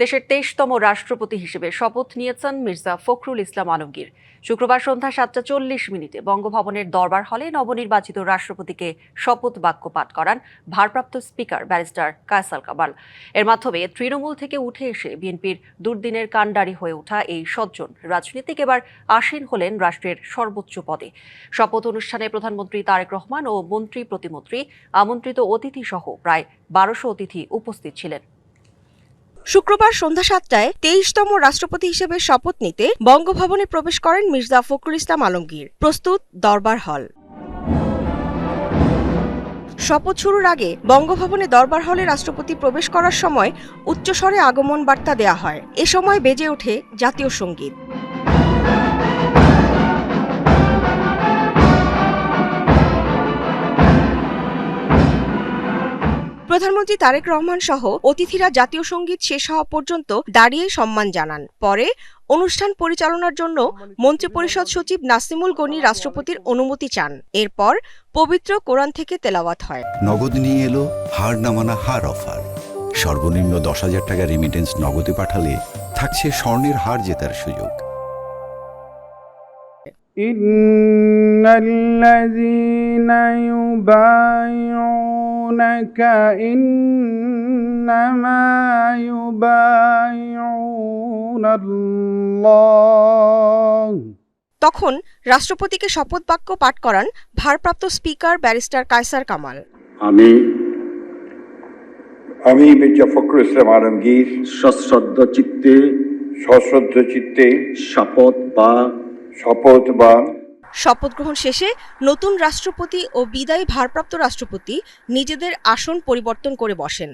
দেশের ২৩তম রাষ্ট্রপতি হিসেবে শপথ নিয়েছেন মির্জা ফখরুল ইসলাম আলমগীর। শুক্রবার সন্ধ্যা ৭টা ৪০ বঙ্গভবনের দরবার হলে নবনির্বাচিত রাষ্ট্রপতিকে শপথ বাক্য পাঠ করান ভারপ্রাপ্ত স্পিকার ব্যারিস্টার কায়সার কামাল। এর মাধ্যমে তৃণমূল থেকে উঠে এসে বিএনপির দুর্দিনের কাণ্ডারি হয়ে ওঠা এই সজ্জন রাজনীতিক এবার আসীন হলেন রাষ্ট্রের সর্বোচ্চ পদে। শপথ অনুষ্ঠানে প্রধানমন্ত্রী তারেক রহমান ও মন্ত্রী প্রতিমন্ত্রী, আমন্ত্রিত অতিথি সহ প্রায় ১২০০ অতিথি উপস্থিত ছিলেন। শুক্রবার সন্ধ্যা ৭টায় ২৩তম রাষ্ট্রপতি হিসেবে শপথ নিতে বঙ্গভবনে প্রবেশ করেন মির্জা ফখরুল ইসলাম আলমগীর। প্রস্তুত দরবার হল। শপথ শুরুর আগে বঙ্গভবনে দরবার হলে রাষ্ট্রপতি প্রবেশ করার সময় উচ্চস্বরে আগমন বার্তা দেয়া হয়। এ সময় বেজে ওঠে জাতীয় সঙ্গীত। প্রধানমন্ত্রী তারেক রহমান সহ অতিথিরা জাতীয় সঙ্গীত শেষ হওয়া পর্যন্ত দাঁড়িয়ে সম্মান জানান। পরে অনুষ্ঠান পরিচালনার জন্য মন্ত্রিপরিষদ সচিব নাসিমুল গনি রাষ্ট্রপতির অনুমতি চান। এরপর পবিত্র কোরআন থেকে তেলাওয়াত হয়। নগদ নিয়ে এলো হার না মানা হার অফার। সর্বনিম্ন ১০,০০০ টাকা রেমিটেন্স নগদে পাঠালে থাকছে স্বর্ণের হার জেতার সুযোগ। ইন্নাল্লাযীনা ইউবাইউনাকা ইন্নামা ইউবাইউনাল্লাহ। তখন রাষ্ট্রপতিকে শপথ বাক্য পাঠ করান ভারপ্রাপ্ত স্পিকার ব্যারিস্টার কায়সার কামাল। আমি মির্জা ফখরুল ইসলাম আলমগীর সশ্রদ্ধ চিত্তে শপথ বা শপথ গ্রহণ শেষে নতুন রাষ্ট্রপতি ও বিদায়ী ভারপ্রাপ্ত রাষ্ট্রপতি নিজেদের আসন পরিবর্তন করে বসেন।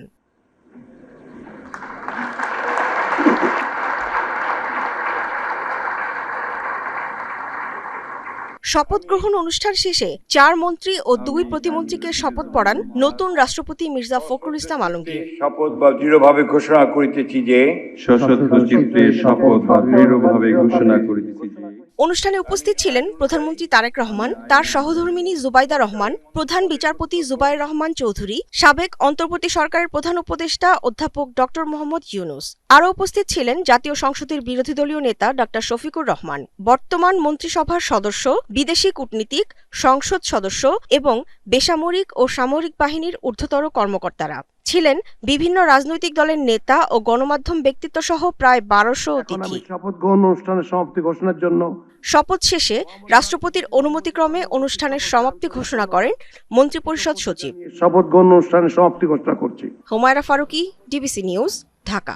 শপথ গ্রহণ অনুষ্ঠান শেষে ৪ মন্ত্রী ও ২ প্রতিমন্ত্রীকে শপথ পড়ান নতুন রাষ্ট্রপতি মির্জা ফখরুল ইসলাম আলমগীর। শপথ বা দৃঢ়ভাবে ঘোষণা করিতেছি যে অনুষ্ঠানে উপস্থিত ছিলেন প্রধানমন্ত্রী তারেক রহমান, তার সহধর্মিণী জুবাইদা রহমান, প্রধান বিচারপতি জুবায়ের রহমান চৌধুরী, সাবেক অন্তর্বর্তী সরকারের প্রধান উপদেষ্টা অধ্যাপক ডক্টর মোহাম্মদ ইউনুস। আরও উপস্থিত ছিলেন জাতীয় সংসদের বিরোধী দলীয় নেতা ডক্টর শফিকুর রহমান, বর্তমান মন্ত্রিসভার সদস্য, বিদেশি কূটনীতিক, সংসদ সদস্য এবং বেসামরিক ও সামরিক বাহিনীর ঊর্ধ্বতর কর্মকর্তারা। ছিলেন বিভিন্ন রাজনৈতিক দলের নেতা ও গণমাধ্যম ব্যক্তিত্ব সহ প্রায় ১২০০ অতিথি। শপথ গ্রহণ অনুষ্ঠানের সমাপ্তি ঘোষণার জন্য শপথ শেষে রাষ্ট্রপতির অনুমতিক্রমে অনুষ্ঠানের সমাপ্তি ঘোষণা করেন মন্ত্রিপরিষদ সচিব। শপথ গ্রহণ অনুষ্ঠানের সমাপ্তি ঘোষণা করছি। Humaira Farooqui, DBC news, Dhaka.